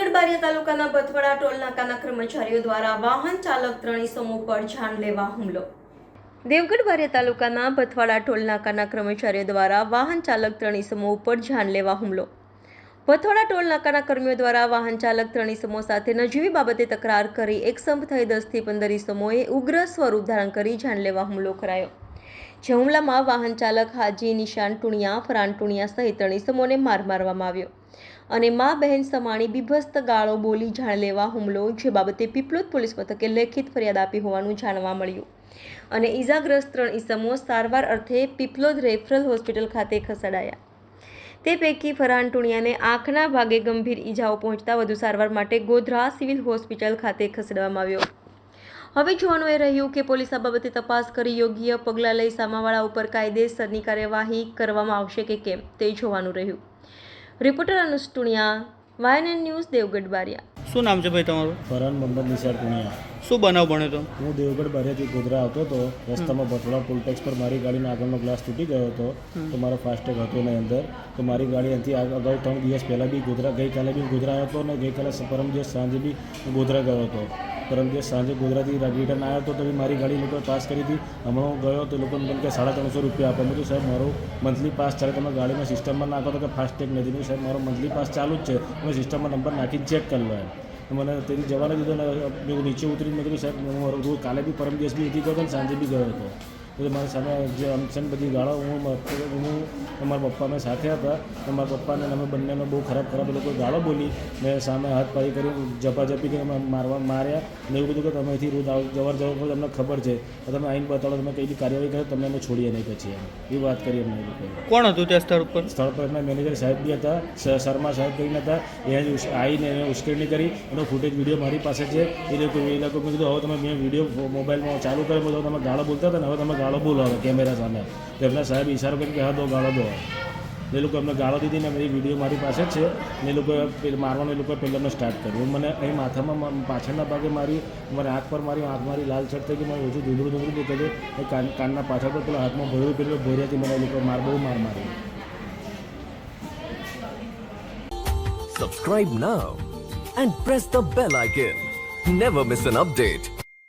દેવગઢ બારિયા તાલુકાના બથવાડા ટોલ નાકાના કર્મચારીઓ દ્વારા વાહન ચાલક 3 ઇસમો પર જાનલેવા હુમલો. દેવગઢ બારિયા તાલુકાના બથવાડા ટોલ નાકાના કર્મચારીઓ દ્વારા વાહન ચાલક 3 ઇસમો ઉપર જાનલેવા હુમલો. બથવાડા ટોલ નાકાના કર્મીઓ દ્વારા વાહન ચાલક 3 ઇસમો સાથે નજીવી બાબતે તકરાર કરી એકસંપ થઈ 10 થી 15 ઇસમોએ ઉગ્ર સ્વરૂપ ધારણ કરી જાનલેવા હુમલો કરાયો. જે હુમલામાં વાહન ચાલક હાજી નિશાન ટુણિયા, ફરાન ટુણિયા સહિત 3 ઇસમોને માર મારવામાં આવ્યો અને મા બહેન સમાણી બીભત્સ ગાળો બોલી જાનલેવા હુમલો, જે બાબતે પીપલોદ પોલીસ મથકે લેખિત ફરિયાદ આપી હોવાનું જાણવા મળ્યું અને ઈજાગ્રસ્ત 3 ઇસમો સારવાર અર્થે પીપલોદ રેફરલ હોસ્પિટલ ખાતે ખસેડાયા. તે પૈકી ફરહાન ટુણિયાને આંખના ભાગે ગંભીર ઈજાઓ પહોંચતા વધુ સારવાર માટે ગોધરા સિવિલ હોસ્પિટલ ખાતે ખસેડવામાં આવ્યો. હવે જોવાનું એ રહ્યું કે પોલીસ આ બાબતે તપાસ કરી યોગ્ય પગલાં લઈ સામાવાળા ઉપર કાયદેસરની કાર્યવાહી કરવામાં આવશે કે કેમ તે જોવાનું રહ્યું. રિપોર્ટર અનુજ ટુણિયા, YNN ન્યૂઝ, દેવગઢ બારિયા. શું નામ છે ભાઈ તમારું? ફરહાન મોહમ્મદ નિશાર ટુણિયા. શું બનાવ બન્યો તો? હું દેવગઢ બારિયાથી ગોધરા આવતો હતો. રસ્તામાં બથવાડા ટોલ ટેક્સ પર મારી ગાડીનો આગળનો ગ્લાસ તૂટી ગયો હતો. તો મારો ફાસ્ટેગ હતો એની અંદર. તો મારી ગાડી અહીંથી અગાઉ 3 દિવસ પહેલાં બી ગઈકાલે બી ગોધરા આવ્યો હતો અને ગઈકાલે પરમ દિવસ સાંજે બી ગોધરા ગયો હતો. પરમ દિવસ સાંજે ગોધરાથી રિટર્ન આવ્યો હતો તો બી મારી ગાડી લોકોએ પાસ કરી હતી. હમણાં ગયો તો લોકો મને કે 350 રૂપિયા આપો. મેં તો સાહેબ મારો મંથલી પાસ ચાલે, તમે ગાડીમાં સિસ્ટમમાં નાખો તો કે ફાસ્ટેગ નથી. મેં સાહેબ મારો મંથલી પાસ ચાલુ જ છે, તમે સિસ્ટમમાં નંબર નાખીને ચેક કરી લો એમ. મને તેથી જવા દીધો ને મેં નીચે ઉતરીને મેં કીધું સાહેબ હું રોજ કાલે બી પરમ દિવસ બી એથી ગયો હતો ને સાંજે બી ગયો હતો. એટલે મારી સામે જે અમસન બધી ગાળો હું મારા પપ્પા મેં સાથે હતા. તો મારા પપ્પાને અમે બંનેને બહુ ખરાબ એ લોકો ગાળો બોલી. મેં સામે હાથ પાડી કરી ઝપાઝપી કરી માર્યા ને એવું બધું કે તમે અહીંથી રોજ જવર કરો તમને ખબર છે, તો તમે આવીને બતાડો, તમે કઈ બી કાર્યવાહી કરો, તમને અમે છોડીએ નહીં પછી એવી વાત કરી અમને લોકોએ. કોણ હતું ત્યાં સ્થળ ઉપર? સ્થળ પર એમના મેનેજર સાહેબ બી હતા, શર્મા સાહેબ કરીને હતા. એ આવીને એને ઉશ્કેરણી કરી. એનો ફૂટેજ વિડીયો મારી પાસે છે. એ લોકો મેં કીધું હવે તમે મેં વિડીયો મોબાઈલમાં ચાલુ કર્યો બધો, તમે ગાળો બોલતા હતા ને હવે તમે ગાળો બોલો હવે કેમેરા સામે. તો એમના સાહેબ ઇશારો કરીને કે હા દો ગાળો દો. એ લોકો એમને ગાળો દીધી ને એ વિડીયો મારી પાસે જ છે. ને એ લોકોએ મારવાનું એ લોકોએ પહેલાં એમને સ્ટાર્ટ કર્યું. મને અહીં માથામાં પાછળના ભાગે મારી, મારી આંખ પર મારી, આંખ મારી લાલ છટ થઈ ગઈ, મારું ઓછું ધૂંધળું દેખાય છે. કાનના પાછળ પર પેલા હાથમાં ભર્યું પેલું ભોરિયાથી મને એ લોકો બહુ માર મારી. Subscribe now and press the bell icon. Never miss an update.